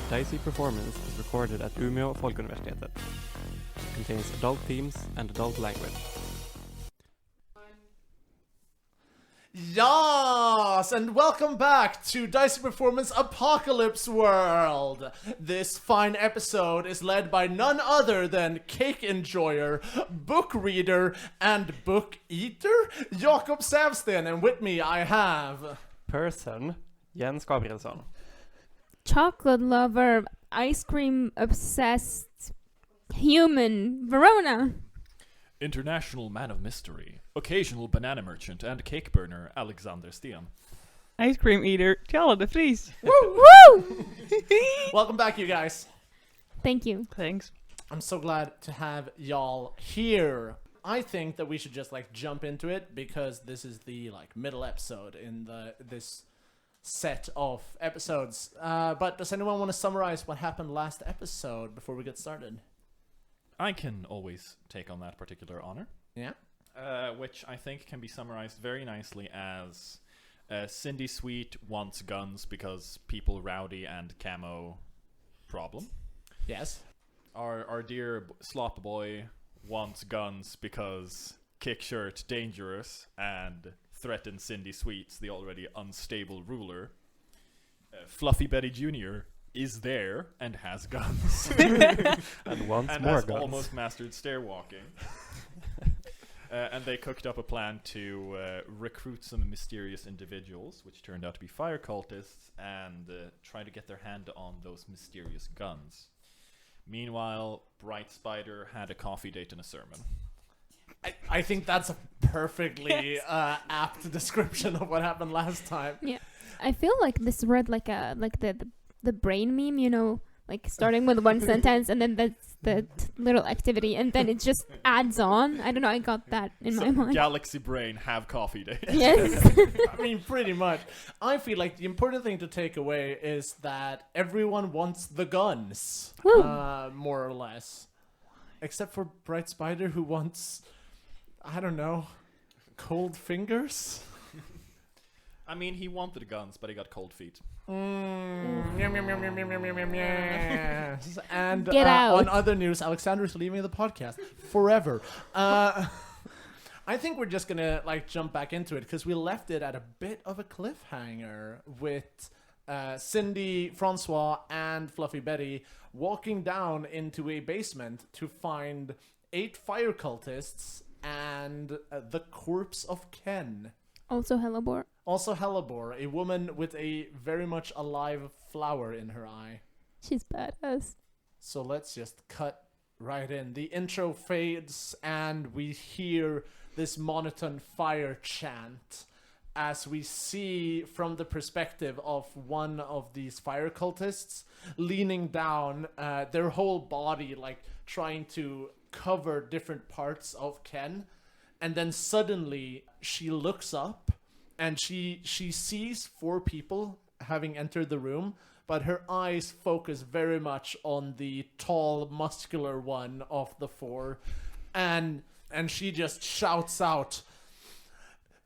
Dicey performance is recorded at Umeå Folkuniversitet. It contains adult themes and adult language. Yes, and welcome back to Dicey Performance Apocalypse World. This fine episode is led by none other than cake enjoyer, book reader, and book eater, Jakob Säfsten, and with me I have... Person, Jens Gabrielsson. Chocolate lover, ice cream obsessed human, Verona. International man of mystery, occasional banana merchant, and cake burner, Sten. Ice cream eater, Tialda, Vries. Woo! Woo! Welcome back, you guys. Thank you. Thanks. I'm so glad to have y'all here. I think that we should just jump into it because this is the middle episode in this set of episodes. But does anyone want to summarize what happened last episode before we get started? I can always take on that particular honor. Yeah. Which I think can be summarized very nicely as Cindy Sweet wants guns because people rowdy and camo problem. Yes. Our dear slop boy wants guns because kick shirt dangerous and threatens Cindy Sweets, the already unstable ruler. Fluffy Betty Jr. is there and has guns. And wants and more has guns. almost mastered stair walking. And they cooked up a plan to recruit some mysterious individuals, which turned out to be fire cultists, and try to get their hand on those mysterious guns. Meanwhile, Bright Spider had a coffee date and a sermon. I think that's a perfectly apt description of what happened last time. Yeah, I feel like this read like the brain meme, you know, starting with one sentence and then that's the little activity and then it just adds on. I don't know. I got that in my mind. Galaxy brain have coffee date. Yes. I mean, pretty much. I feel like the important thing to take away is that everyone wants the guns, Woo. More or less, except for Bright Spider, who wants, I don't know, cold fingers. I mean, he wanted the guns, but he got cold feet. And Get out. On other news, Alexander's leaving the podcast forever. I think we're just gonna jump back into it because we left it at a bit of a cliffhanger with Cindy, François, and Fluffy Betty walking down into a basement to find 8 fire cultists and the corpse of Ken. Also Hellebore. Also Hellebore, a woman with a very much alive flower in her eye. She's badass. So let's just cut right in. The intro fades and we hear this monotone fire chant as we see from the perspective of one of these fire cultists leaning down, their whole body trying to cover different parts of Ken. And then suddenly she looks up and she sees 4 people having entered the room, but her eyes focus very much on the tall, muscular one of the 4. And she just shouts out,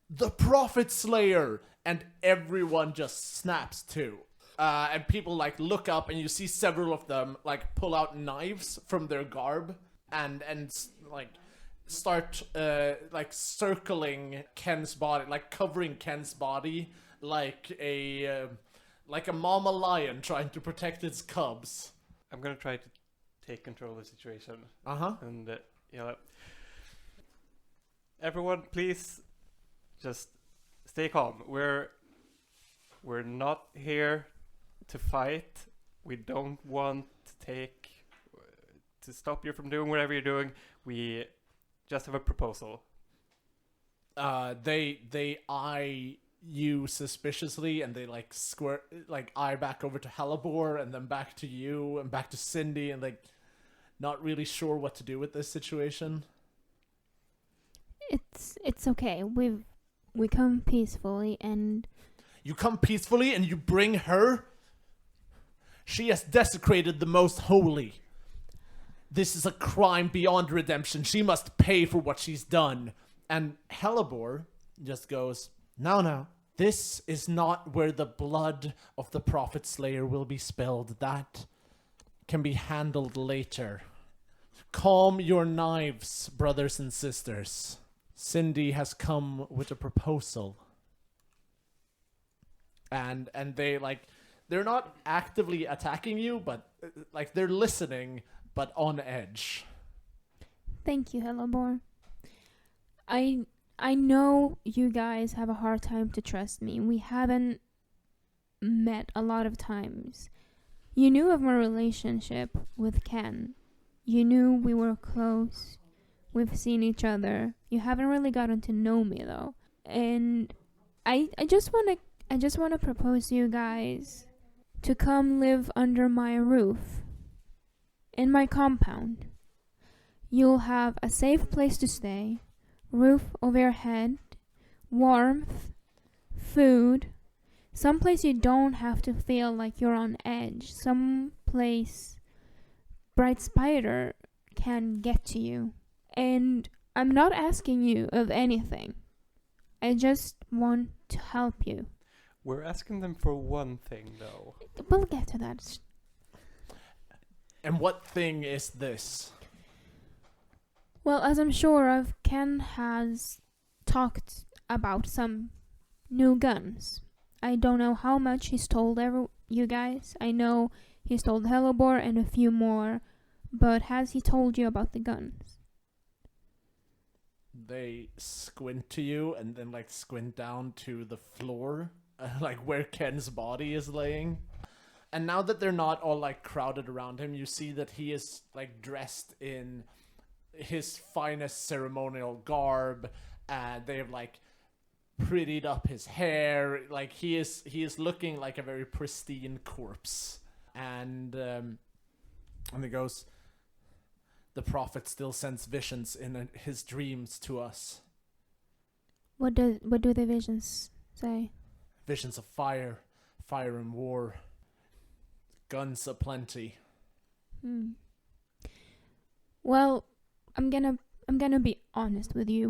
"The Prophet Slayer!" And everyone just snaps to. And people look up and you see several of them pull out knives from their garb and start circling Ken's body, covering Ken's body like a mama lion trying to protect its cubs. I'm gonna try to take control of the situation. And everyone, please just stay calm. We're not here to fight. We don't want to stop you from doing whatever you're doing. We just have a proposal. They eye you suspiciously and they square eye back over to Hellebore and then back to you and back to Cindy and not really sure what to do with this situation. It's okay. We come peacefully and You come peacefully and you bring her? She has desecrated the most holy. This is a crime beyond redemption. She must pay for what she's done. And Hellebore just goes, No, This is not where the blood of the Prophet Slayer will be spilled. That can be handled later. Calm your knives, brothers and sisters. Cindy has come with a proposal. And they they're not actively attacking you, but they're listening, but on edge. Thank you, Hellebore. I know you guys have a hard time to trust me. We haven't met a lot of times. You knew of my relationship with Ken. You knew we were close. We've seen each other. You haven't really gotten to know me though. And I just wanna propose to you guys to come live under my roof. In my compound. You'll have a safe place to stay, roof over your head, warmth, food, someplace you don't have to feel like you're on edge, some place Bright Spider can get to you. And I'm not asking you of anything. I just want to help you. We're asking them for one thing, though. We'll get to that. And what thing is this? Well, as I'm sure of, Ken has talked about some new guns. I don't know how much he's told you guys. I know he's told Hellebore and a few more, but has he told you about the guns? They squint to you and then squint down to the floor, where Ken's body is laying. And now that they're not all crowded around him, you see that he is dressed in his finest ceremonial garb. They have prettied up his hair. He is looking like a very pristine corpse. And he goes, "The prophet still sends visions in his dreams to us. What do the visions say? Visions of fire and war, guns aplenty." Well, I'm gonna be honest with you.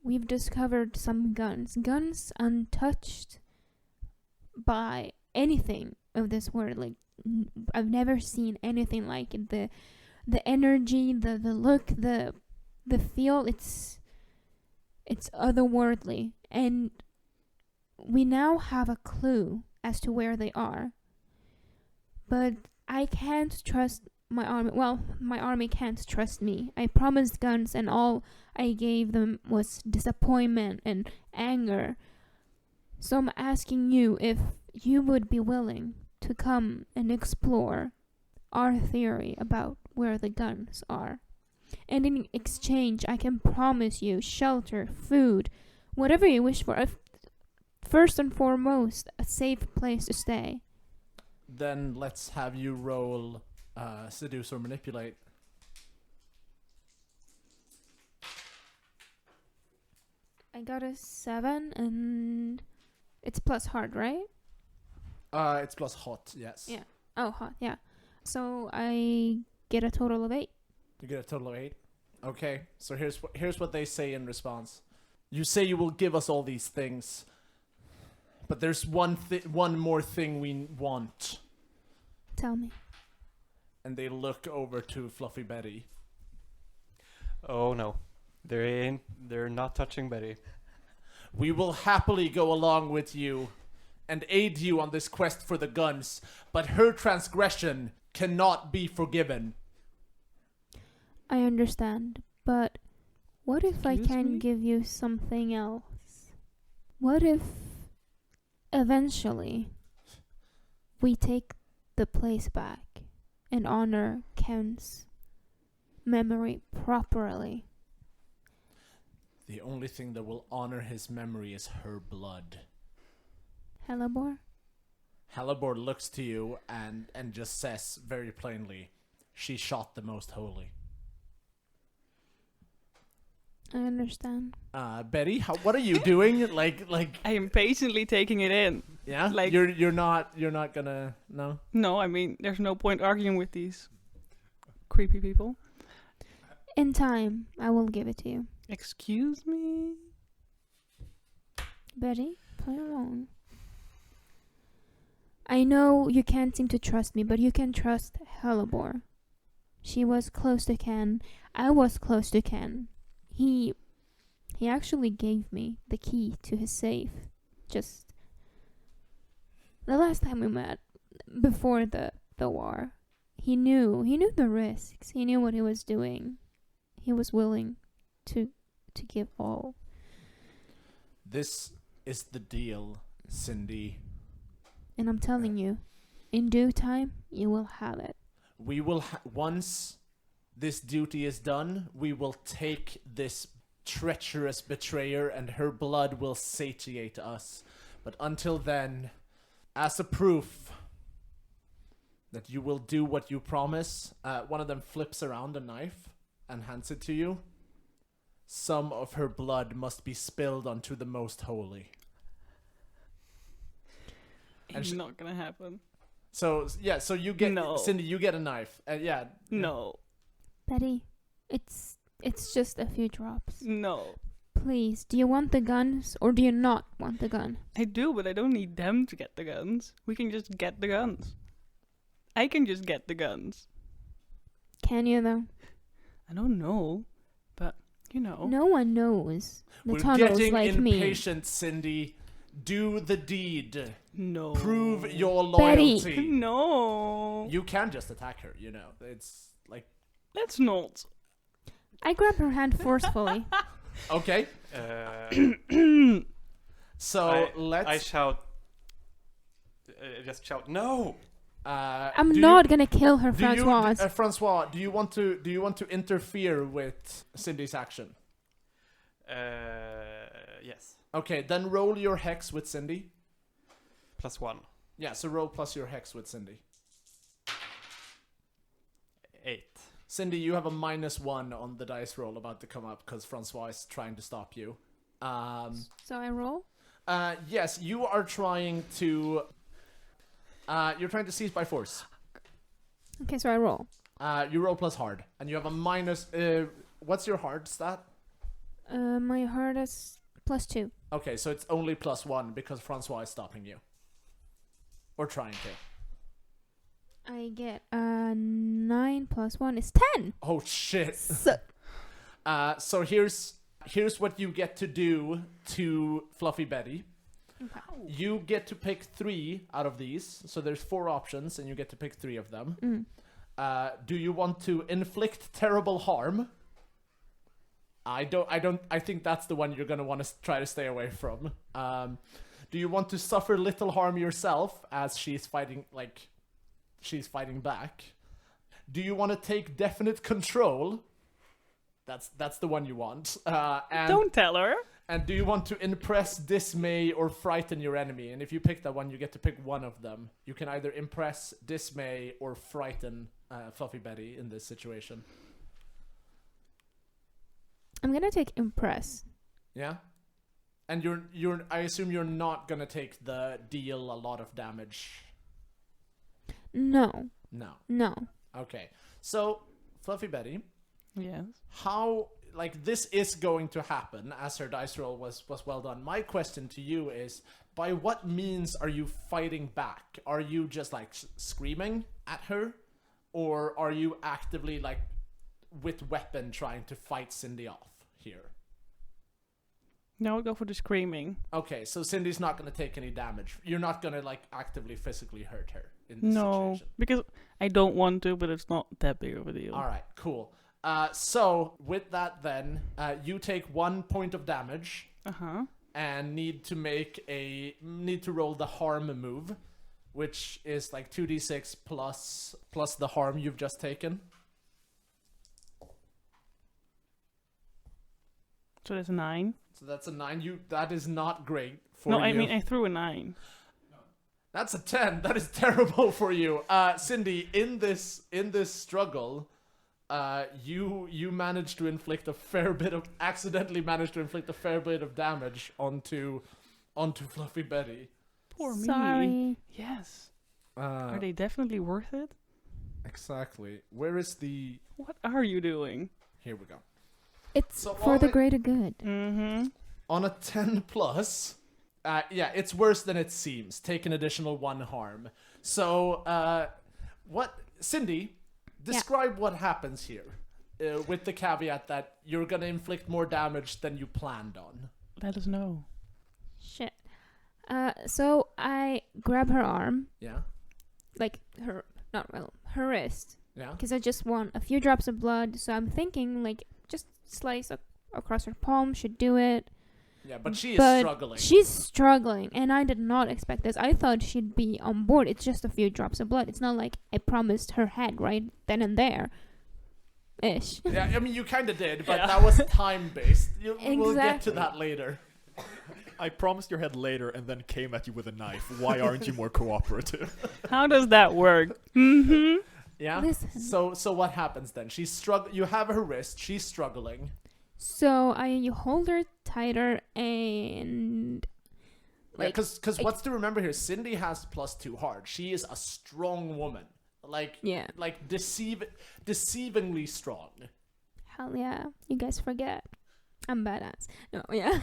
We've discovered some guns untouched by anything of this world. I've never seen anything like it. The energy, the look, the feel. It's otherworldly, and we now have a clue as to where they are. But I can't trust my army. Well, my army can't trust me. I promised guns, and all I gave them was disappointment and anger. So I'm asking you if you would be willing to come and explore our theory about where the guns are. And in exchange, I can promise you shelter, food, whatever you wish for. First and foremost, a safe place to stay. Then let's have you roll seduce or manipulate. I got a 7, and it's plus hard, right? It's plus hot, yes. Yeah. Oh, hot, yeah. So I get a total of 8. You get a total of 8. Okay, so here's what they say in response. You say you will give us all these things, but there's one more thing we want. Tell me. And they look over to Fluffy Betty. Oh no, they're not touching Betty. We will happily go along with you and aid you on this quest for the guns, but her transgression cannot be forgiven. I understand, but what if I Excuse can me? give you something else? What if eventually we take the place back and honor Ken's memory properly? The only thing that will honor his memory is her blood. Hellebore? Hellebore looks to you and just says very plainly, she shot the most holy. I understand. Betty, what are you doing? like, I am patiently taking it in. yeah, like- you're not gonna no. No, I mean, there's no point arguing with these creepy people. In time, I will give it to you. Excuse me? Betty, play along. I know you can't seem to trust me, but you can trust Hellebore. She was close to Ken. I was close to Ken. He actually gave me the key to his safe. Just the last time we met, before the war. He knew the risks. He knew what he was doing. He was willing to give all. This is the deal, Cindy. And I'm telling you, in due time, you will have it. We will once this duty is done, we will take this treacherous betrayer and her blood will satiate us. But until then, as a proof that you will do what you promise, one of them flips around a knife and hands it to you. Some of her blood must be spilled onto the most holy. It's not gonna happen. So you get No. Cindy, you get a knife. No. Betty, it's just a few drops. No. Please, do you want the guns or do you not want the gun? I do, but I don't need them to get the guns. We can just get the guns. I can just get the guns. Can you though? I don't know, but you know. No one knows the We're tunnels getting like me. impatient, Cindy. Do the deed. No. Prove your Betty. loyalty. No. You can just attack her, you know. It's like Let's not. I grab her hand forcefully. okay. So let's. I shout. Just shout no. I'm not gonna kill her, François. François, do you want to interfere with Cindy's action? Yes. Okay, then roll your hex with Cindy. +1. Yeah, so roll plus your hex with Cindy. 8. Cindy, you have a -1 on the dice roll about to come up because François is trying to stop you. So I roll? Yes, you are trying to. You're trying to seize by force. Okay, so I roll. You roll plus hard, and you have a minus. What's your hard stat? My heart is +2. Okay, so it's only +1 because François is stopping you. Or trying to. I get 9 + 1 is 10. Oh shit. So So here's what you get to do to Fluffy Betty. okay. You get to pick 3 out of these. So there's 4 options, and you get to pick 3 of them. Do you want to inflict terrible harm? I think that's the one you're gonna want to try to stay away from. Do you want to suffer little harm yourself as she's fighting back? Do you want to take definite control? That's the one you want. And Don't tell her. And do you want to impress, dismay, or frighten your enemy? And if you pick that one, you get to pick one of them. You can either impress, dismay, or frighten Fluffy Betty in this situation. I'm gonna take impress. Yeah? And I assume you're not gonna take the deal a lot of damage. No. No. Okay. So, Fluffy Betty, Yes. how, this is going to happen, as her dice roll was well done. My question to you is, by what means are you fighting back? Are you just, screaming at her? Or are you actively, with weapon trying to fight Cindy off here? Now we go for the screaming. Okay, so Cindy's not going to take any damage. You're not going to, actively physically hurt her in this situation. Because I don't want to, but it's not that big of a deal. All right, cool. So with that, then you take 1 point of damage and need to roll the harm move, which is 2d6 plus the harm you've just taken. So that's 9. So that's a 9. That is not great for you. No, I mean I threw a 9. That's a 10. That is terrible for you. Cindy, in this struggle, you managed to accidentally managed to inflict a fair bit of damage onto Fluffy Betty. Poor me. Sorry. Yes. Are they definitely worth it? Exactly. Where is the... What are you doing? Here we go. It's So for the greater good. Mm-hmm. On a 10+, Yeah, it's worse than it seems. Take an additional 1 harm. So, Cindy, describe what happens here, with the caveat that you're gonna inflict more damage than you planned on. Let us know. Shit. So I grab her arm, Yeah. like her wrist, Yeah. because I just want a few drops of blood. So I'm thinking like just slice across her palm should do it. Yeah, but she is But struggling. she's struggling, and I did not expect this. I thought she'd be on board. It's just a few drops of blood. It's not like I promised her head right then and there. Ish. Yeah, I mean, you kind of did, but that was time-based. We'll get to Exactly. that later. I promised your head later and then came at you with a knife. Why aren't you more cooperative? How does that work? Mm-hmm. Yeah. Listen. So what happens then? You have her wrist. She's struggling. So you hold her tighter and Because what's to remember here? Cindy has +2 hard. She is a strong woman. Like deceivingly strong. hell yeah, you guys forget. I'm badass. No, yeah.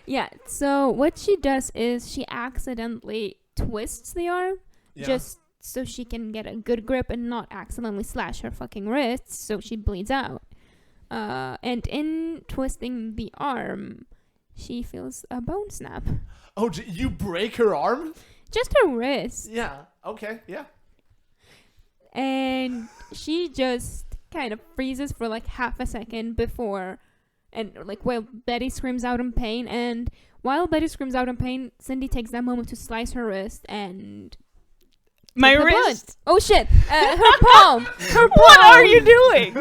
Yeah, so what she does is she accidentally twists the arm just so she can get a good grip and not accidentally slash her fucking wrists so she bleeds out. And in twisting the arm, she feels a bone snap. Oh, you break her arm? Just her wrist. Yeah. Okay. Yeah. And she just kind of freezes for like half a second before, and like while Betty screams out in pain, and while Betty screams out in pain, Cindy takes that moment to slice her wrist and My the wrist? blood. Oh shit! Her palm. Her palm. What are you doing?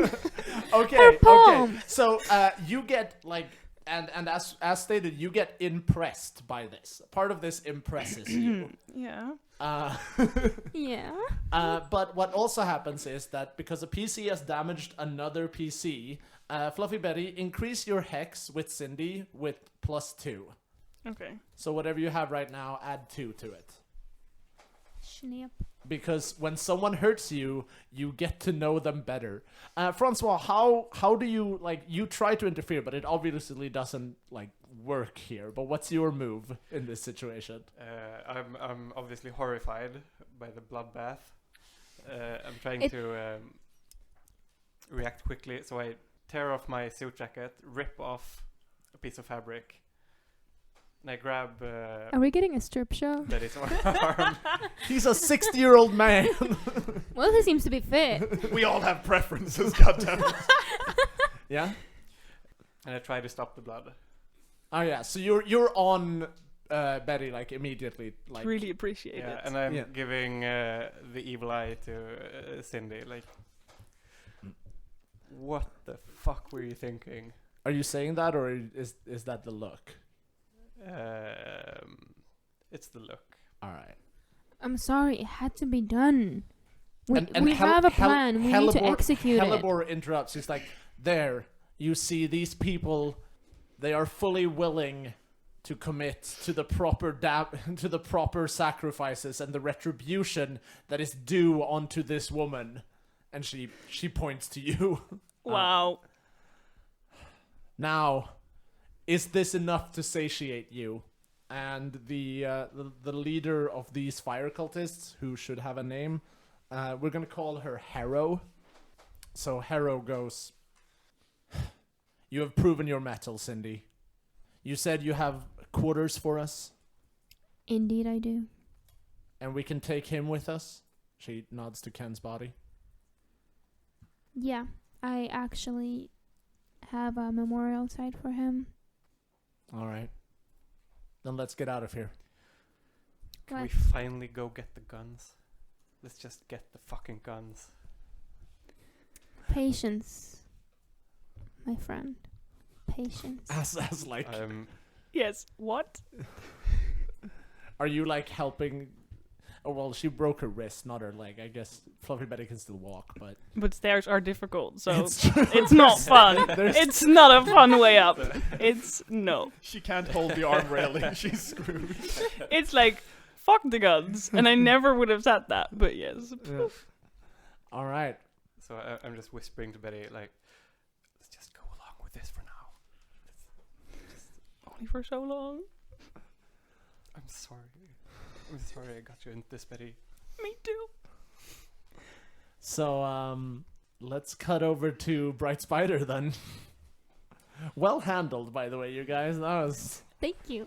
Okay. Her Okay. palm. So you get like, and as stated, you get impressed by this. Part of this impresses you. Yeah. Yeah. But what also happens is that because a PC has damaged another PC, Fluffy Betty, increase your hex with Cindy with +2. Okay. So whatever you have right now, add 2 to it. Snap. Because when someone hurts you, you get to know them better. François, how do you, like, you try to interfere, but it obviously doesn't, like, work here. But what's your move in this situation? I'm obviously horrified by the bloodbath. I'm trying to react quickly, so I tear off my suit jacket, rip off a piece of fabric, and I grab Are we getting a strip show? Betty's arm. He's a 60-year-old man. Well, he seems to be fit. We all have preferences, goddammit. Yeah? And I try to stop the blood. Oh, yeah. So you're on Betty, like, immediately. Like, Really appreciate Yeah, it. and I'm Yeah. giving the evil eye to Cindy. Like, what the fuck were you thinking? are you saying that, or is that the look? It's the look. All right. I'm sorry, it had to be done. We Hel- have a Hel- plan. We need to Hellebore- execute it. Hellebore interrupts. He's like, there, you see these people, they are fully willing to commit to the proper to the proper sacrifices and the retribution that is due onto this woman. And she points to you. Wow. Now, is this enough to satiate you? And the leader of these fire cultists, who should have a name, we're gonna call her Harrow. So Harrow goes, you have proven your mettle, Cindy. You said you have quarters for us, Indeed, I do. and we can take him with us. She nods to Ken's body. Yeah, I actually have a memorial site for him. All right. Then let's get out of here. Can we What? finally go get the guns? Let's just get the fucking guns. Patience, my friend. Patience. As like, Yes. What? are you like helping? Oh well, she broke her wrist, not her leg. I guess Fluffy Betty can still walk, but But stairs are difficult, so it's true. it's not fun. There's- It's not a fun way up. It's no. She can't hold the arm railing. She's screwed. It's like fuck the guns, and I never would have said that. But yes. Yeah. All right. So I'm just whispering to Betty, like, let's just go along with this for now. Only for so long. I'm sorry I got you into this, Betty. Me too. So, let's cut over to Bright Spider then. Well handled, by the way, you guys. That was... Thank you.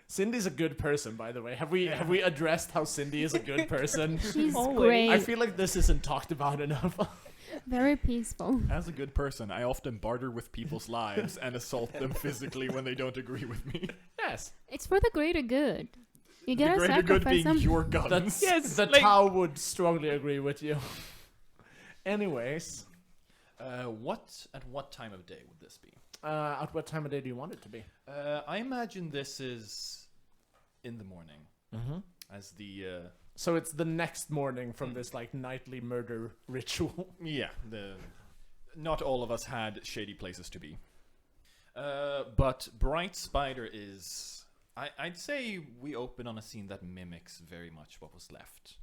Cindy's a good person, by the way. Have we addressed how Cindy is a good person? She's Always. great. I feel like this isn't talked about enough. Very peaceful. As a good person, I often barter with people's lives and assault them physically when they don't agree with me. Yes. It's for the greater good. You The gotta greater good sacrifice being some. your guns. Yes, The like- Tau would strongly agree with you. Anyways, At what time of day would this be? at what time of day do you want it to be? I imagine this is in the morning, Mm-hmm. as the So it's the next morning from this like nightly murder ritual. not all of us had shady places to be. But Bright Spider is... I'd say we open on a scene that mimics very much what was left.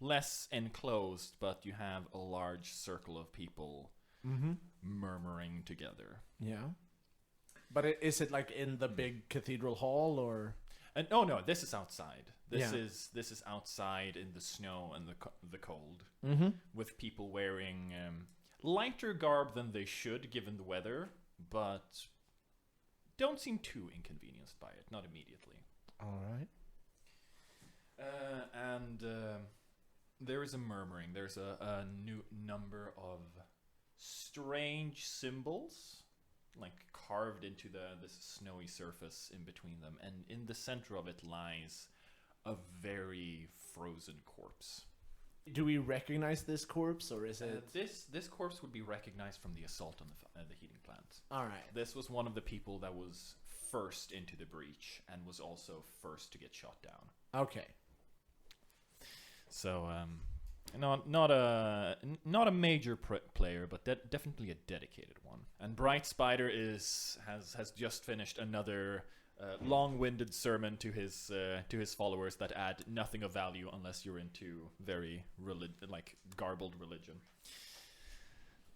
Less enclosed, but you have a large circle of people murmuring together. Yeah. But is it like in the big cathedral hall or? And no, this is outside. Yeah. This is outside in the snow and the cold, Mm-hmm. with people wearing lighter garb than they should given the weather, but don't seem too inconvenienced by it. Not immediately. All right. And there is a murmuring. There's a new number of strange symbols, like carved into this snowy surface in between them, and in the center of it lies a very frozen corpse. Do we recognize this corpse or is it? This corpse would be recognized from the assault on the heating plant. All right. This was one of the people that was first into the breach and was also first to get shot down. Okay. So, not a major player, but definitely a dedicated one. And Bright Spider has just finished another long-winded sermon to his followers that add nothing of value unless you're into very garbled religion.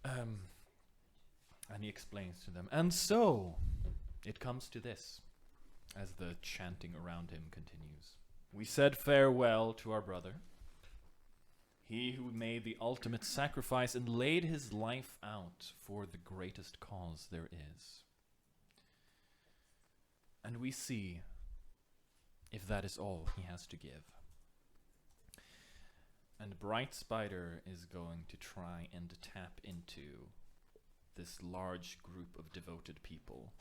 And he explains to them, and so it comes to this, as the chanting around him continues. We said farewell to our brother. He who made the ultimate sacrifice and laid his life out for the greatest cause there is. And we see if that is all he has to give. And Bright Spider is going to try and tap into this large group of devoted people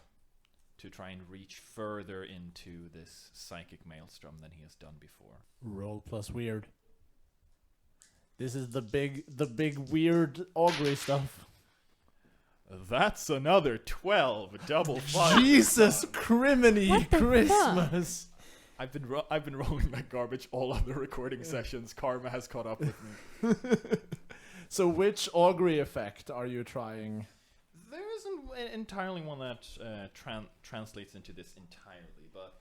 to try and reach further into this psychic maelstrom than he has done before. Roll plus weird. This is the big weird augury stuff. That's another 12 double 5. Jesus criminy What the Christmas! I've been rolling like garbage all of the recording sessions. Karma has caught up with me. So which augury effect are you trying? There isn't entirely one that translates into this entirely, but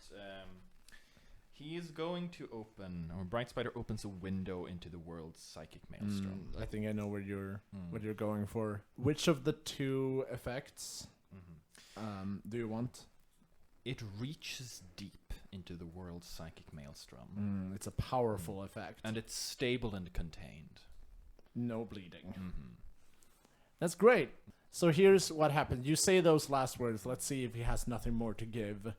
he is going to open, or Bright Spider opens a window into the world's psychic maelstrom. I think I know what you're going for. Which of the two effects do you want? It reaches deep into the world's psychic maelstrom, It's a powerful effect. and it's stable and contained. No bleeding. Mm-hmm. That's great. So here's what happens. You say those last words. Let's see if he has nothing more to give.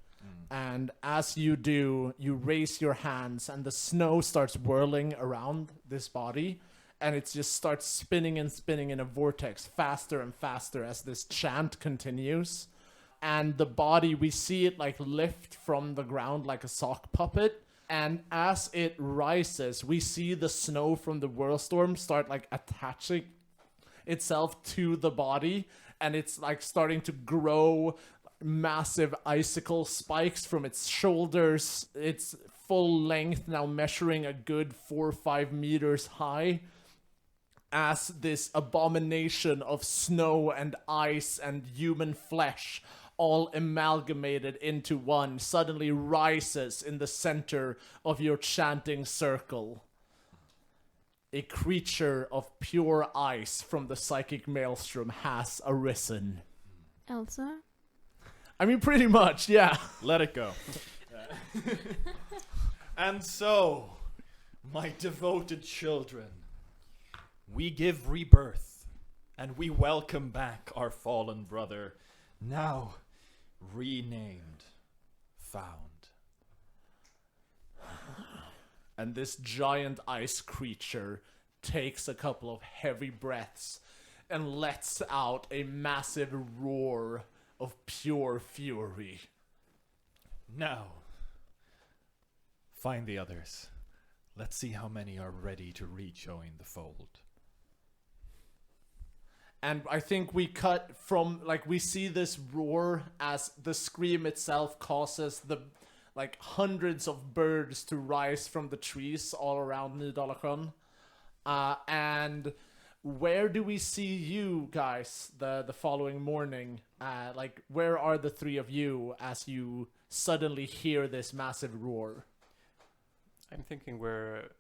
And as you do, you raise your hands and the snow starts whirling around this body. And it just starts spinning and spinning in a vortex faster and faster as this chant continues. And the body, we see it like lift from the ground like a sock puppet. And as it rises, we see the snow from the whirlstorm start like attaching itself to the body, and it's like starting to grow massive icicle spikes from its shoulders. It's full length now, measuring a good 4 or 5 meters high, as this abomination of snow and ice and human flesh, all amalgamated into one, suddenly rises in the center of your chanting circle. A creature of pure ice from the psychic maelstrom has arisen. Elsa? I mean, pretty much, yeah. Let it go. And so, my devoted children, we give rebirth, and we welcome back our fallen brother, now renamed Found. And this giant ice creature takes a couple of heavy breaths and lets out a massive roar of pure fury. Now, find the others. Let's see how many are ready to rejoin the fold. And I think we cut from, like, we see this roar as the scream itself causes the, like, hundreds of birds to rise from the trees all around Nydalakön. And where do we see you guys the following morning? Like, where are the three of you as you suddenly hear this massive roar? I'm thinking we're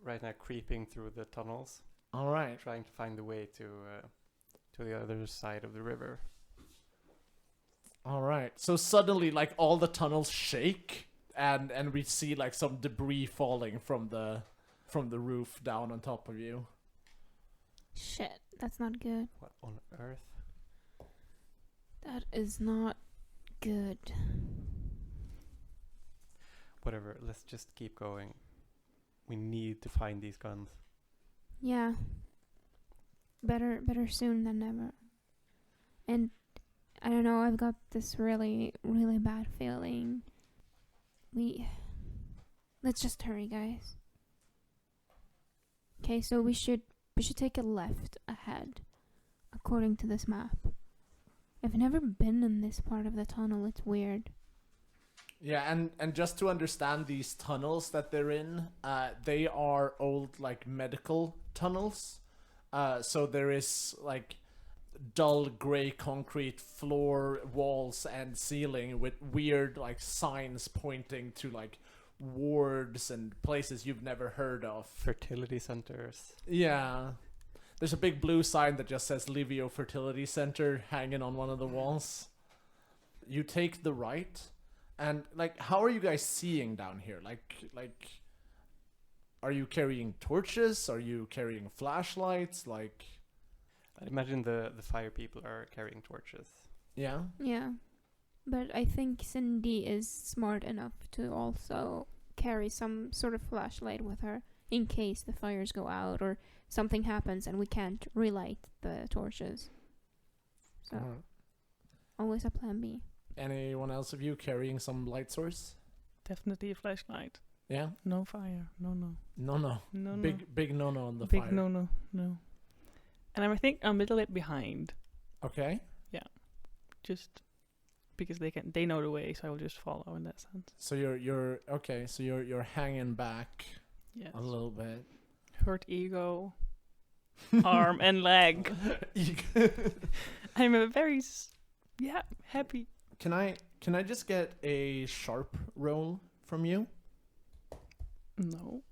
right now creeping through the tunnels, All right. trying to find the way to the other side of the river. All right. So suddenly, like, all the tunnels shake, and we see, like, some debris falling from the roof down on top of you. Shit, that's not good. What on earth? That is not good. Whatever, let's just keep going. We need to find these guns. Yeah. Better soon than never. And I don't know, I've got this really, really bad feeling. Let's just hurry, guys. Okay, so we should take a left ahead, according to this map. I've never been in this part of the tunnel, it's weird. Yeah, and just to understand these tunnels that they're in, they are old, like, medical tunnels. So there is, like, dull gray concrete floor, walls, and ceiling with weird, like, signs pointing to, like, wards and places you've never heard of. Fertility centers. Yeah. There's a big blue sign that just says Livio Fertility Center hanging on one of the walls. You take the right, and, like, how are you guys seeing down here? Like, are you carrying torches? Are you carrying flashlights? Like, I imagine the fire people are carrying torches. yeah? Yeah. But I think Cindy is smart enough to also carry some sort of flashlight with her in case the fires go out or something happens and we can't relight the torches. So, always a plan B. Anyone else of you carrying some light source? Definitely a flashlight. Yeah? No fire. No. No. Big no-no on the Big fire. no. And I think I'm a little bit behind. Okay. Just because they know the way, so I will just follow in that sense. So you're okay, so you're hanging back Yes. a little bit. Hurt ego, arm and leg. I'm a very happy. Can I just get a sharp roll from you? No.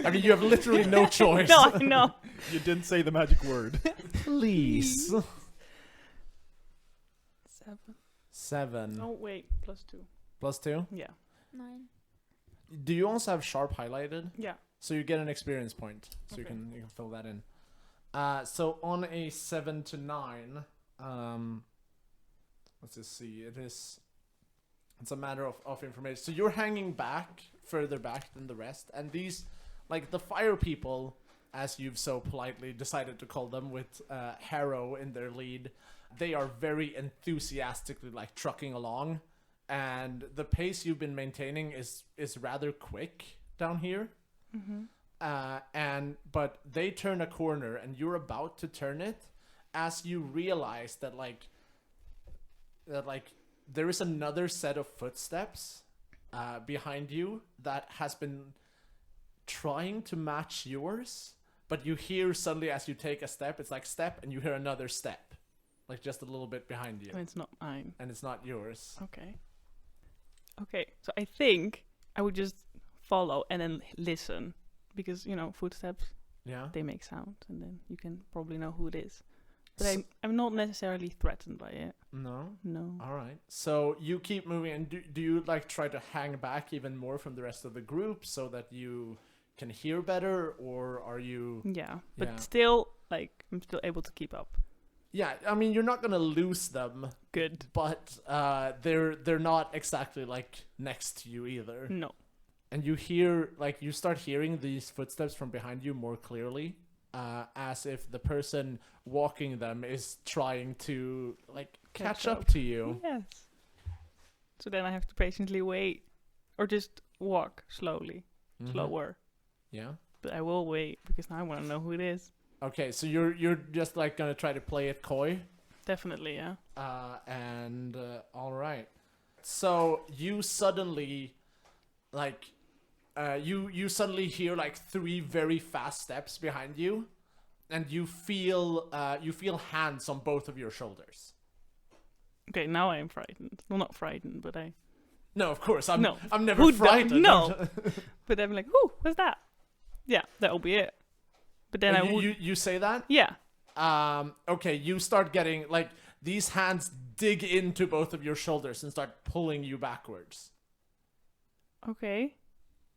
I mean, you have literally no choice. No, I know. You didn't say the magic word. Please. 7. 7. Oh wait, +2. +2? Yeah. 9. Do you also have sharp highlighted? Yeah. So you get an experience point. So Okay. you can fill that in. So on a 7 to 9, let's just see. It's a matter of information. So you're hanging back, further back than the rest, and these, like, the fire people, as you've so politely decided to call them, with Harrow in their lead, they are very enthusiastically, like, trucking along, and the pace you've been maintaining is rather quick down here. Mm-hmm. But they turn a corner, and you're about to turn it, as you realize that there is another set of footsteps behind you that has been trying to match yours, but you hear suddenly as you take a step, it's like step, and you hear another step, like just a little bit behind you, And it's not mine. and it's not yours. Okay, so I think I would just follow and then listen, because footsteps, Yeah. they make sound, and then you can probably know who it is. But I'm not necessarily threatened by it. No. No. All right. So you keep moving, and do you like try to hang back even more from the rest of the group so that you can hear better, or are you? Yeah, but Yeah. still, like, I'm still able to keep up. Yeah, I mean you're not gonna lose them, Good. but they're not exactly like next to you either. No. And you start hearing these footsteps from behind you more clearly, as if the person walking them is trying to like catch up to you. Yes. So then I have to patiently wait, or just walk slowly, Mhm. slower. Yeah. But I will wait because now I want to know who it is. Okay, so you're just like gonna try to play it coy. Definitely, yeah. All right. So you suddenly, like, you suddenly hear like 3 very fast steps behind you, and you feel hands on both of your shoulders. Okay, now I am frightened. Well, not frightened, but No, of course I'm never Who frightened. no. But I'm like, "Ooh, what's that?" Yeah, that'll be it. But then I would. You say that? Yeah. Okay, you start getting like these hands dig into both of your shoulders and start pulling you backwards. Okay.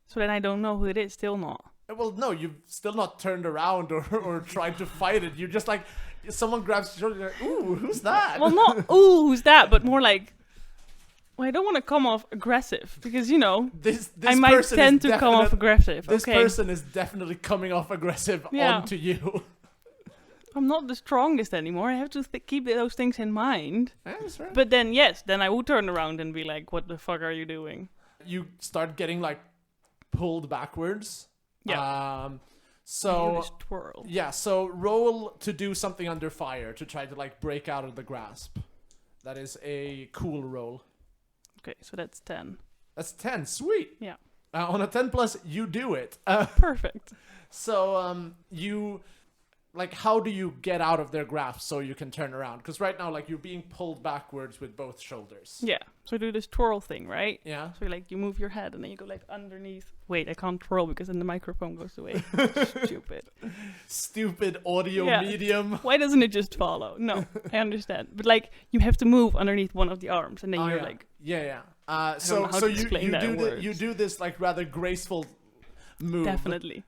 So then I don't know who it is. Still not. Well, no, you've still not turned around or tried to fight it. You're just like, someone grabs your shoulder, you're like, ooh, who's that? Well, not ooh, who's that? But more like, well, I don't want to come off aggressive because this I might person tend is to come off aggressive. This Okay. person is definitely coming off aggressive Yeah. onto you. I'm not the strongest anymore. I have to keep those things in mind. That's right. But then, yes, then I would turn around and be like, "What the fuck are you doing?" You start getting like pulled backwards. Yeah. You So just twirl. yeah, so roll to do something under fire to try to like break out of the grasp. That is a cool roll. Okay, so that's 10. That's 10. Sweet. Yeah. On a 10 plus, you do it. Perfect. So you like, how do you get out of their grasp so you can turn around? Because right now, like, you're being pulled backwards with both shoulders. Yeah. So do this twirl thing, right? Yeah. So like you move your head and then you go like underneath. Wait, I can't twirl because then the microphone goes away. Stupid. Stupid audio Yeah. medium. Why doesn't it just follow? No, I understand. But like you have to move underneath one of the arms and then you're yeah. like, Yeah. don't know how to explain that in words. you do this like rather graceful move. definitely.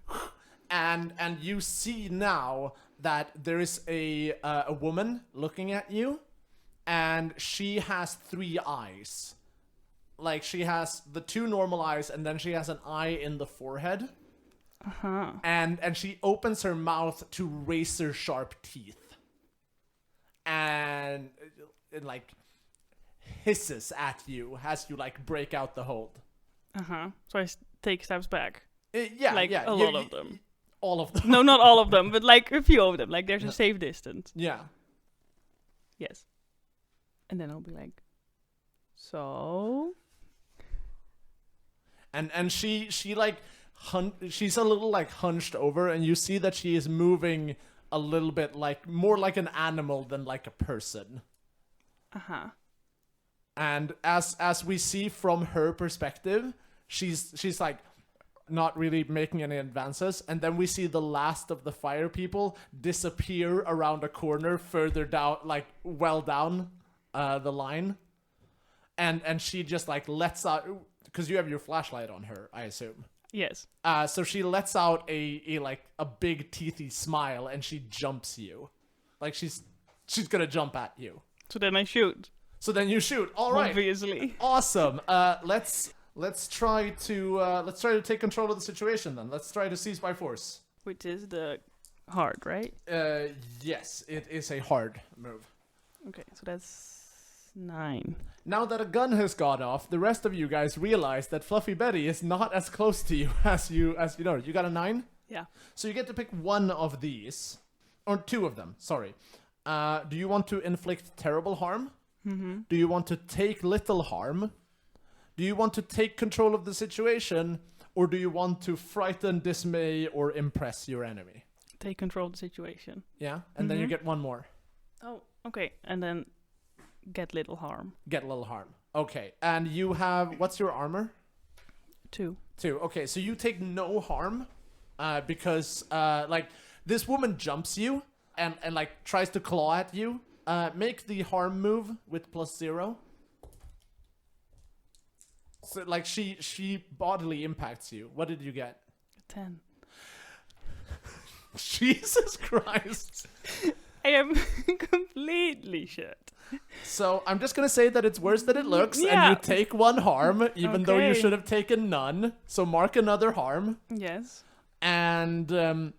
And you see now that there is a woman looking at you, and she has 3 eyes. Like, she has the 2 normal eyes, and then she has an eye in the forehead. Uh-huh. And she opens her mouth to razor sharp teeth, and it like hisses at you as you like break out the hold. Uh-huh. So I take steps back. Yeah, Like, yeah, a lot of them. All of them. No, not all of them, but like a few of them. Like there's a safe distance. Yeah. Yes. And then I'll be like, so? And she like she's a little like hunched over, and you see that she is moving a little bit like more like an animal than like a person. Uh-huh. And as we see from her perspective, she's like not really making any advances, and then we see the last of the fire people disappear around a corner further down, like well down the line, and she just like lets out, because you have your flashlight on her, I assume. Yes. So she lets out a like a big teethy smile, and she jumps you, like she's gonna jump at you. So then I shoot. So then you shoot. All right. Obviously. Awesome. Let's try to take control of the situation then. Let's try to seize by force. Which is the hard, right? Yes, it is a hard move. Okay, so that's 9. Now that a gun has gone off, the rest of you guys realize that Fluffy Betty is not as close to you as you know. You got a 9? Yeah. So you get to pick one of these, or 2 of them. Sorry. Do you want to inflict terrible harm? Mm-hmm. Do you want to take little harm? Do you want to take control of the situation, or do you want to frighten, dismay, or impress your enemy? Take control of the situation. Yeah, and then you Mhm. get one more. Oh, okay. And then get little harm. Get a little harm. Okay, and you have, what's your armor? 2. 2. Okay, so you take no harm, because, like, this woman jumps you, and like tries to claw at you. Make the harm move with +0. So like she bodily impacts you. What did you get? 10. Jesus Christ. I am completely shit. So I'm just gonna say that it's worse than it looks, and Yeah. you take 1 harm, even though you Okay. should have taken none. So mark another harm. Yes. And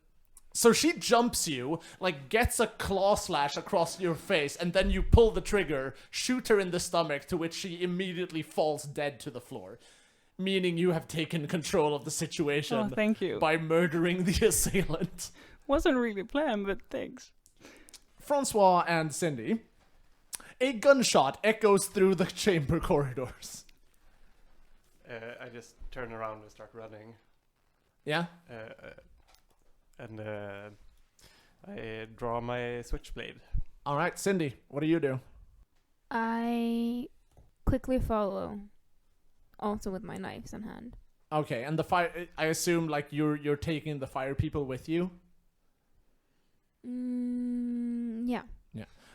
so she jumps you, like gets a claw slash across your face, and then you pull the trigger, shoot her in the stomach, to which she immediately falls dead to the floor. Meaning you have taken control of the situation Oh, thank you. by murdering the assailant. Wasn't really planned, but thanks. François and Cindy. A gunshot echoes through the chamber corridors. I just turn around and start running. Yeah? And I draw my switchblade. Alright, Cindy, what do you do? I quickly follow, also with my knives in hand. Okay, and the fire, I assume like you're taking the fire people with you? Yeah.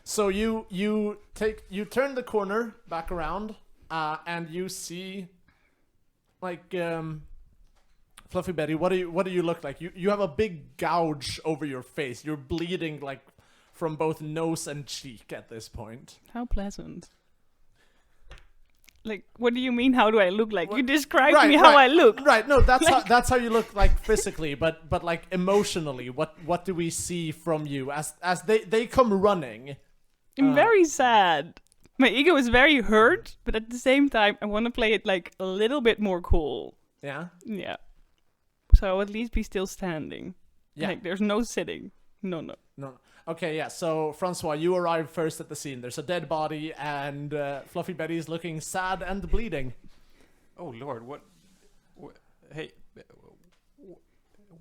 So you turn the corner back around, and you see, like, Fluffy Betty. What do you look like? You have a big gouge over your face. You're bleeding like from both nose and cheek at this point. How pleasant. Like, what do you mean? How do I look like? You describe Right, me how right. I look. Right? No, that's how you look like physically, but like emotionally, what do we see from you as they come running? I'm very sad. My ego is very hurt, but at the same time, I want to play it like a little bit more cool. Yeah. Yeah. So I'll at least be still standing. Yeah. Like, there's no sitting. No. No. Okay, yeah. So, François, you arrive first at the scene. There's a dead body, and Fluffy Betty is looking sad and bleeding. Oh Lord, what hey,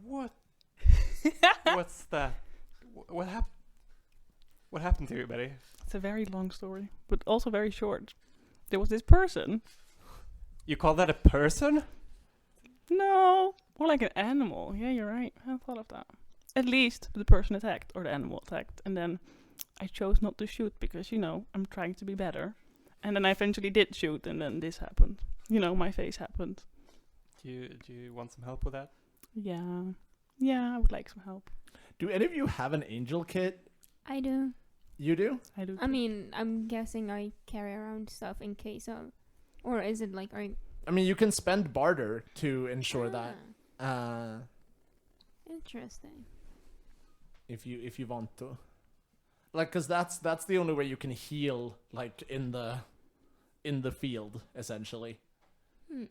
what? What's that? What happened? What happened to you, Betty? It's a very long story, but also very short. There was this person. You call that a person? No, more like an animal. Yeah, you're right. I hadn't thought of that. At least the person attacked, or the animal attacked. And then I chose not to shoot because, I'm trying to be better. And then I eventually did shoot, and then this happened. My face happened. Do you want some help with that? Yeah. Yeah, I would like some help. Do any of you have an angel kit? I do. You do? I do. I mean, I'm guessing I carry around stuff in case of, or is it like I mean, you can spend barter to ensure that. Interesting. If you want to, like, cause that's the only way you can heal, like in the field, essentially. Yeah,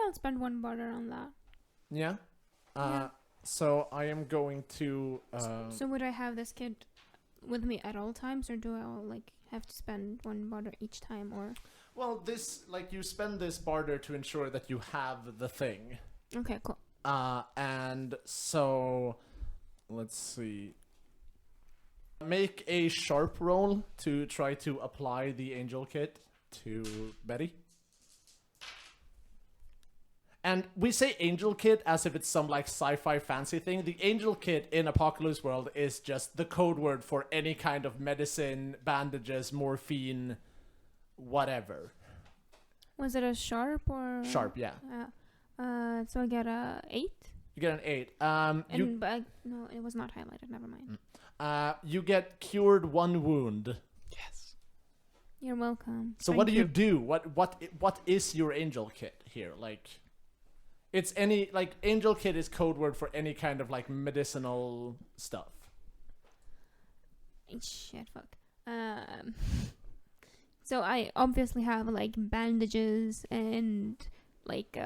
I'll spend 1 barter on that. Yeah. Yeah. So I am going to. So would I have this kid with me at all times, or do I like have to spend 1 barter each time, or? Well, you spend this barter to ensure that you have the thing. Okay, cool. And so, let's see. Make a sharp roll to try to apply the angel kit to Betty. And we say angel kit as if it's some like sci-fi fancy thing. The angel kit in Apocalypse World is just the code word for any kind of medicine, bandages, morphine, whatever. Was it a sharp or? Sharp, yeah. So I get a 8. You get an 8. No, it was not highlighted. Never mind. You get cured 1 wound. Yes. You're welcome. So what do you do? What is your angel kit here? Like, it's any like angel kit is code word for any kind of like medicinal stuff. Shit, fuck. So I obviously have like bandages and like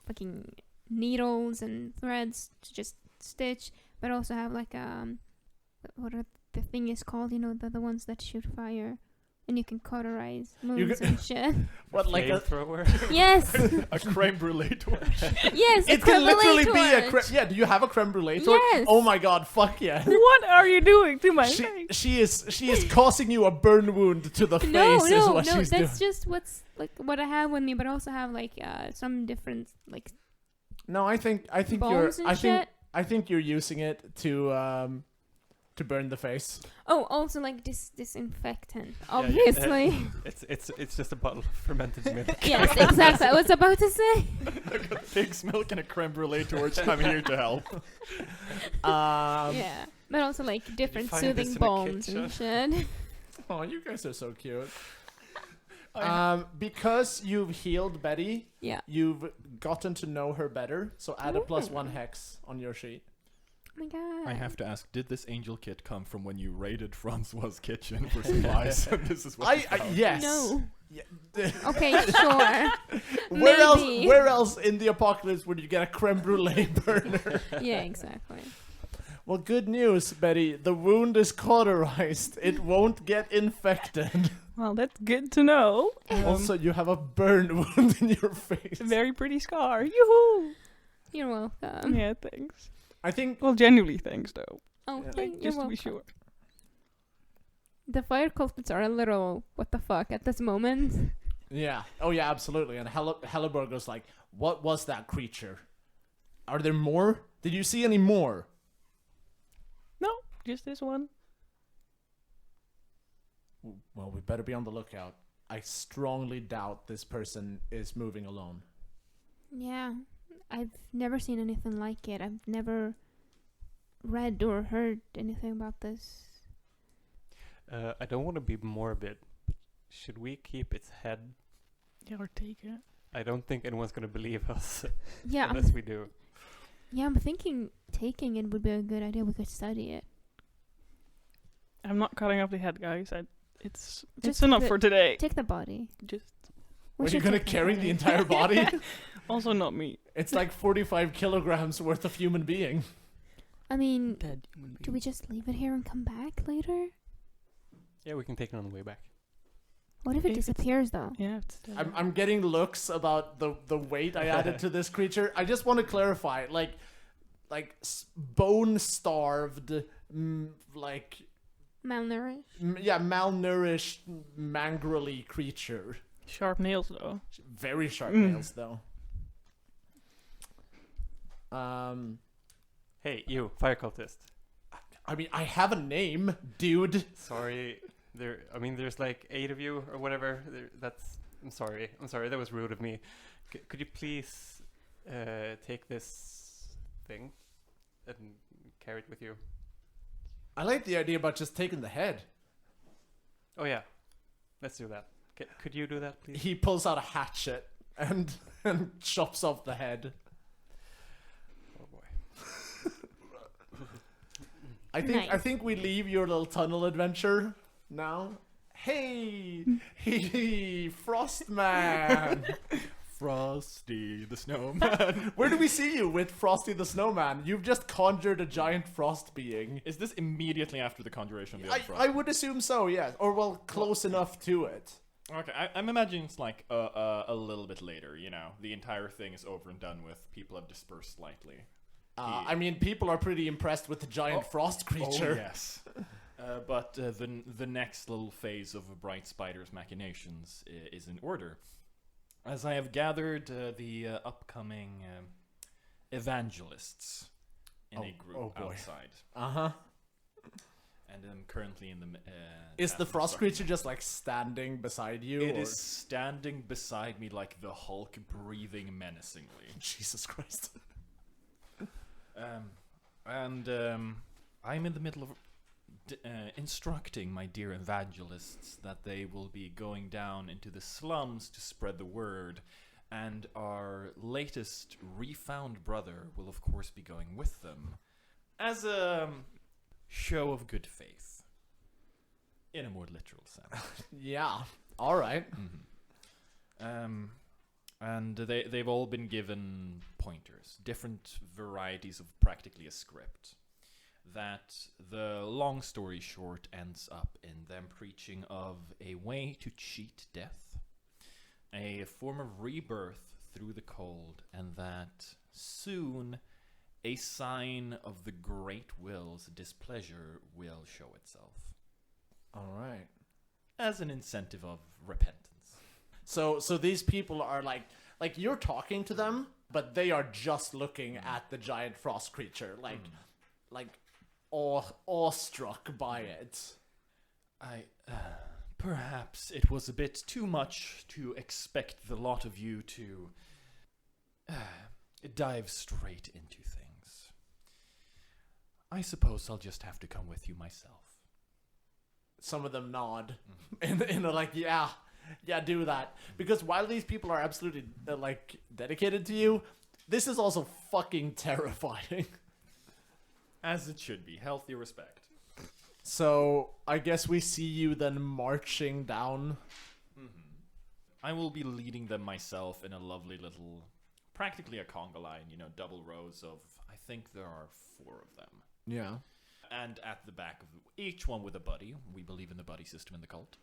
fucking needles and threads to just stitch, but also have like what are the thing is called? The ones that shoot fire. And you can cauterize moves and shit. What, like a flamethrower? Yes. A creme brulee torch. Yes. It can literally be a creme. Yeah, do you have a creme brulee torch? Yes. Oh my god, fuck yeah. What are you doing to my face? She is causing you a burn wound to the face. Is what she's doing. That's just what I have with me, but I also have like some different like. No, I think bones and shit. I think you're using it to to burn the face. Oh, also like disinfectant, obviously. It's just a bottle of fermented milk. Yes, exactly. I was about to say. I got pig's milk and a creme brulee towards I'm here to help. Yeah, but also like different find soothing this in a balms and kitchen? shit. Oh, you guys are so cute. Because you've healed Betty, Yeah. you've gotten to know her better, so add a +1 hex on your sheet. Oh my god. I have to ask, did this angel kit come from when you raided François' kitchen for supplies? And this is what you found? Yes. No. Yeah. Okay, sure. Where else in the apocalypse would you get a creme brulee burner? Yeah, exactly. Well, good news, Betty. The wound is cauterized. It won't get infected. Well, that's good to know. Also, you have a burn wound in your face. It's a very pretty scar. Yoo-hoo! You're welcome. Yeah, thanks. I think Well, genuinely thanks, though. Oh, Yeah. thank you. Just to Welcome. be sure. The fire culprits are a little what the fuck at this moment. Yeah. Oh, yeah, absolutely. And Helleberg goes like, what was that creature? Are there more? Did you see any more? No, just this one. Well, we better be on the lookout. I strongly doubt this person is moving alone. Yeah, I've never seen anything like it. I've never read or heard anything about this. I don't want to be morbid, but should we keep its head? Yeah, or take it. I don't think anyone's going to believe us Yeah, unless we do. I'm thinking taking it would be a good idea. We could study it. I'm not cutting off the head, guys. It's Just enough the- for today. Take the body. Just We Are you should gonna take carry the body. entire body? also not me. It's like 45 kilograms worth of human being. I mean, Dead human being. do we just leave it here and come back later? Yeah, we can take it on the way back. What if it If it's- disappears though? Yeah, it's dead. I'm getting looks about the weight I added to this creature. I just want to clarify, like bone starved, like Malnourished. malnourished, mangrely creature. Sharp nails, though. Very sharp Mm. nails, though. Hey, you, fire cultist. I mean, I have a name, dude. Sorry, there's like 8 of you or whatever. I'm sorry. That was rude of me. Could you please take this thing and carry it with you? I like the idea about just taking the head. Oh yeah, let's do that. Could you do that, please? He pulls out a hatchet and chops off the head. Oh boy. I Nice. think we leave your little tunnel adventure now. Hey, Frostman. Frosty the Snowman. Where do we see you with Frosty the Snowman? You've just conjured a giant frost being. Is this immediately after the conjuration of the I other frost? would assume so, yes. Or, well, close enough to it. Okay, I'm imagining it's like a little bit later, you know. The entire thing is over and done with. People have dispersed slightly. I mean, people are pretty impressed with the giant frost creature. Oh, yes. But the next little phase of a Bright Spider's machinations is in order. As I have gathered the upcoming evangelists in a group outside. Uh-huh. And I'm currently in the... Is the task of frost starting- creature just, like, standing beside you? It or- is standing beside me like the Hulk, breathing menacingly. Jesus Christ. I'm in the middle of instructing my dear evangelists that they will be going down into the slums to spread the word, and our latest refound brother will of course be going with them as a show of good faith, in a more literal sense. Yeah. All right. And they've all been given pointers, different varieties of practically a script, that the long story short ends up in them preaching of a way to cheat death, a form of rebirth through the cold, and that soon a sign of the great will's displeasure will show itself All right. as an incentive of repentance. So these people are like you're talking to them, but they are just looking at the giant frost creature. Like awestruck by it. Perhaps it was a bit too much to expect the lot of you to dive straight into things. I suppose I'll just have to come with you myself. Some of them nod, and they're like, yeah, do that. Because while these people are absolutely dedicated to you, this is also fucking terrifying. As it should be, healthy respect. So I guess we see you then marching down. I will be leading them myself in a lovely little, practically a conga line, double rows of, I think there are 4 of them. Yeah. And at the back of each one with a buddy. We believe in the buddy system in the cult.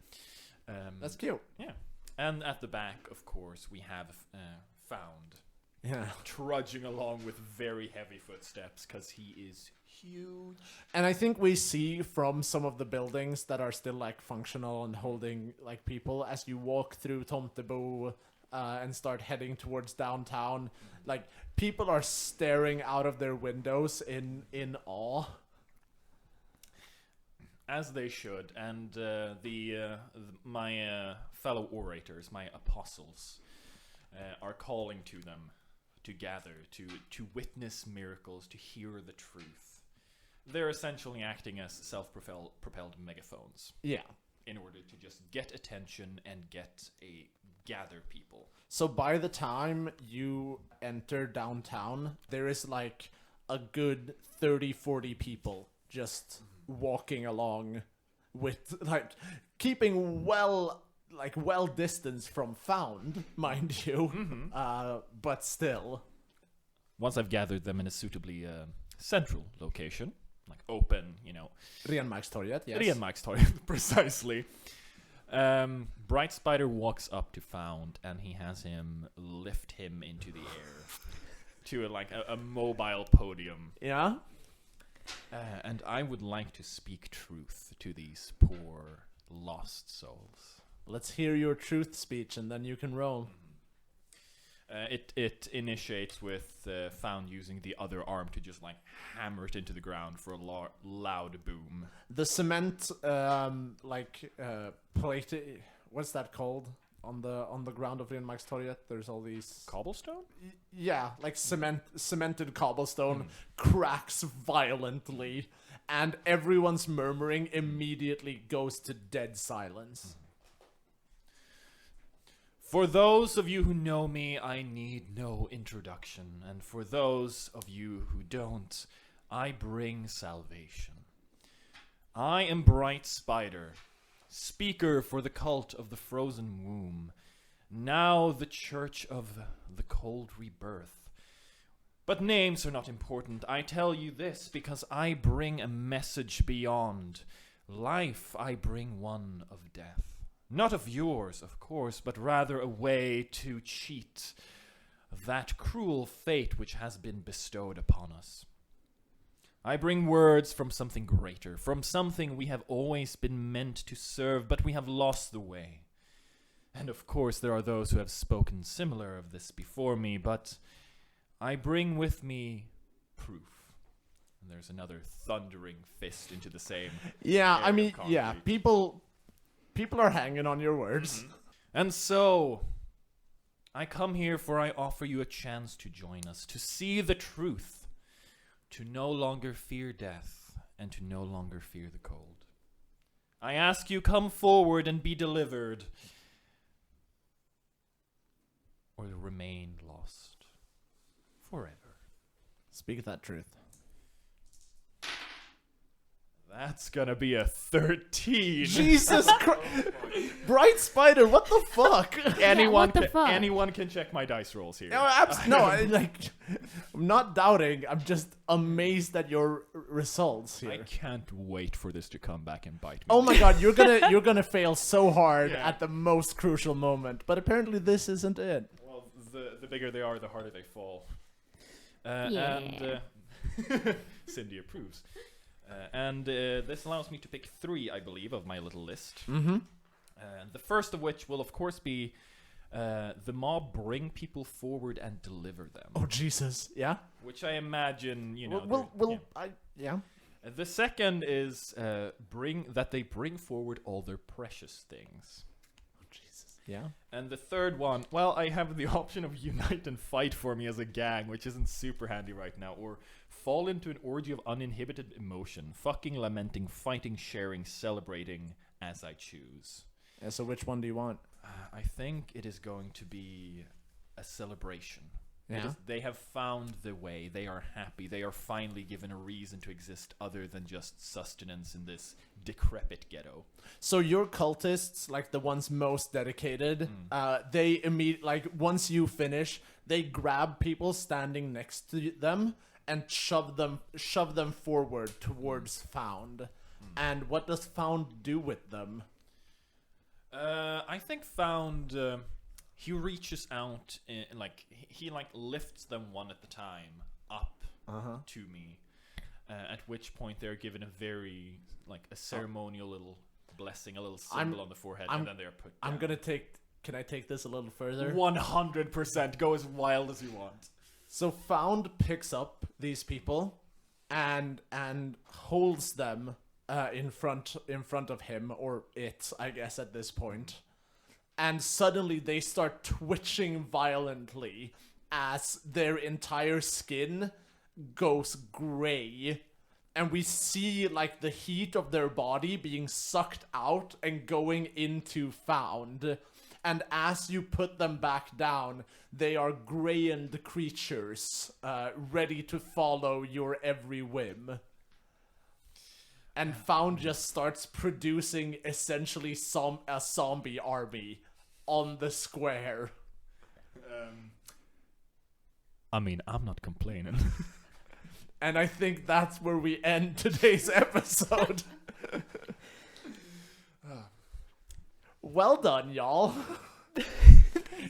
That's cute. Yeah. And at the back, of course, we have Found. Yeah. Trudging along with very heavy footsteps because he is huge. And I think we see from some of the buildings that are still functional and holding people as you walk through Tomtebo and start heading towards downtown, people are staring out of their windows in awe. As they should, and my fellow orators, my apostles, are calling to them to gather, to witness miracles, to hear the truth. They're essentially acting as self-propelled megaphones. Yeah. In order to just get attention and gather people. So by the time you enter downtown, there is a good 30-40 people just walking along with keeping well distance from Found, mind you, but still. Once I've gathered them in a suitably central location, open, Renmarkstorget, yes. Renmarkstorget, precisely. Bright Spider walks up to Found, and he has him lift him into the air to a mobile podium. Yeah. And I would like to speak truth to these poor lost souls. Let's hear your truth speech, and then you can roll. It initiates with Found using the other arm to just hammer it into the ground for a loud boom. The cement plate, what's that called on the ground of Renmarkstorget? There's all these cobblestone. Yeah, cemented cobblestone cracks violently, and everyone's murmuring immediately goes to dead silence. For those of you who know me, I need no introduction. And for those of you who don't, I bring salvation. I am Bright Spider, speaker for the cult of the frozen womb, now the church of the cold rebirth. But names are not important. I tell you this because I bring a message beyond. Life, I bring one of death. Not of yours, of course, but rather a way to cheat that cruel fate which has been bestowed upon us. I bring words from something greater, from something we have always been meant to serve, but we have lost the way. And of course there are those who have spoken similar of this before me, but I bring with me proof. And there's another thundering fist into the same. Yeah, I mean, yeah, people are hanging on your words. And so, I come here for I offer you a chance to join us, to see the truth, to no longer fear death, and to no longer fear the cold. I ask you, come forward and be delivered, or remain lost forever. Speak that truth. That's gonna be a 13. Jesus Christ. Bright Spider, what the fuck? Anyone, what the fuck? anyone can check my dice rolls here. I'm not doubting. I'm just amazed at your results here. I can't wait for this to come back and bite me. Oh my god, you're gonna fail so hard at the most crucial moment. But apparently this isn't it. Well, the bigger they are, the harder they fall. Yeah. And Cindy approves. And this allows me to pick 3, I believe, of my little list. Mm-hmm. The first of which will, of course, be the mob bring people forward and deliver them. Oh Jesus, yeah. Which I imagine, you know. The second is they bring forward all their precious things. Oh, Jesus. Yeah. And the third one, well, I have the option of unite and fight for me as a gang, which isn't super handy right now, or fall into an orgy of uninhibited emotion, fucking, lamenting, fighting, sharing, celebrating as I choose. Yeah, so which one do you want? I think it is going to be a celebration. Yeah. They have found the way. They are happy. They are finally given a reason to exist other than just sustenance in this decrepit ghetto. So your cultists, like the ones most dedicated, they once you finish, they grab people standing next to them and shove them forward towards Found. And what does Found do with them? I think Found he reaches out and he lifts them one at a time up to me. At which point they're given a very a ceremonial little blessing, a little symbol on the forehead, and then they're put down. Can I take this a little further? 100%. Go as wild as you want. So Found picks up these people and holds them in front of him, or it, I guess, at this point. And suddenly they start twitching violently as their entire skin goes gray. And we see the heat of their body being sucked out and going into Found. And as you put them back down, they are grayed creatures, ready to follow your every whim. And Found just starts producing essentially a zombie army on the square. I mean, I'm not complaining. And I think that's where we end today's episode. Well done, y'all.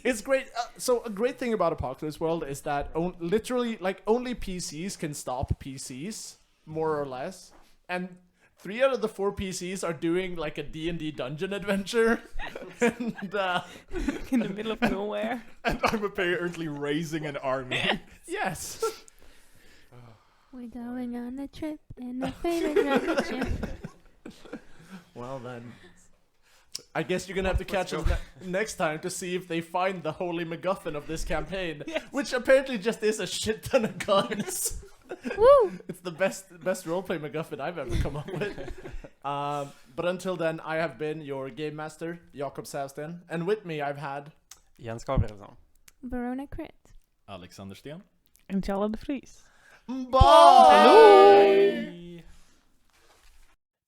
It's great. So a great thing about Apocalypse World is that literally, only PCs can stop PCs, more or less. And 3 out of the 4 PCs are doing a D&D dungeon adventure. And in the middle of nowhere. And I'm apparently raising an army. Yes. We're going on a trip in a favorite rocket ship. Well then, I guess you're gonna have to catch us next time to see if they find the holy MacGuffin of this campaign, which apparently just is a shit ton of guns. Woo! It's the best roleplay MacGuffin I've ever come up with. But until then, I have been your game master, Jakob Säfsten, and with me I've had Jens Gabrielsson. Verona Krit. Alexander Sten. And Tialda Vries. Bye!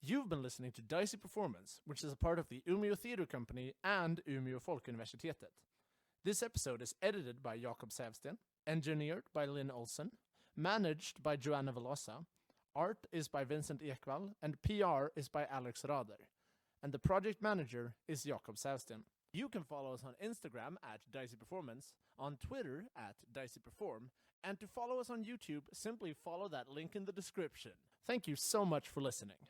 You've been listening to Dicey Performance, which is a part of the Umeå Theatre Company and Umeå Folkuniversitet. This episode is edited by Jakob Säfsten, engineered by Linn Olsson, managed by Joana Velosa, art is by Vincent Ekwall, and PR is by Rader. And the project manager is Jakob Säfsten. You can follow us on Instagram at Dicey Performance, on Twitter at Dicey Perform, and to follow us on YouTube, simply follow that link in the description. Thank you so much for listening.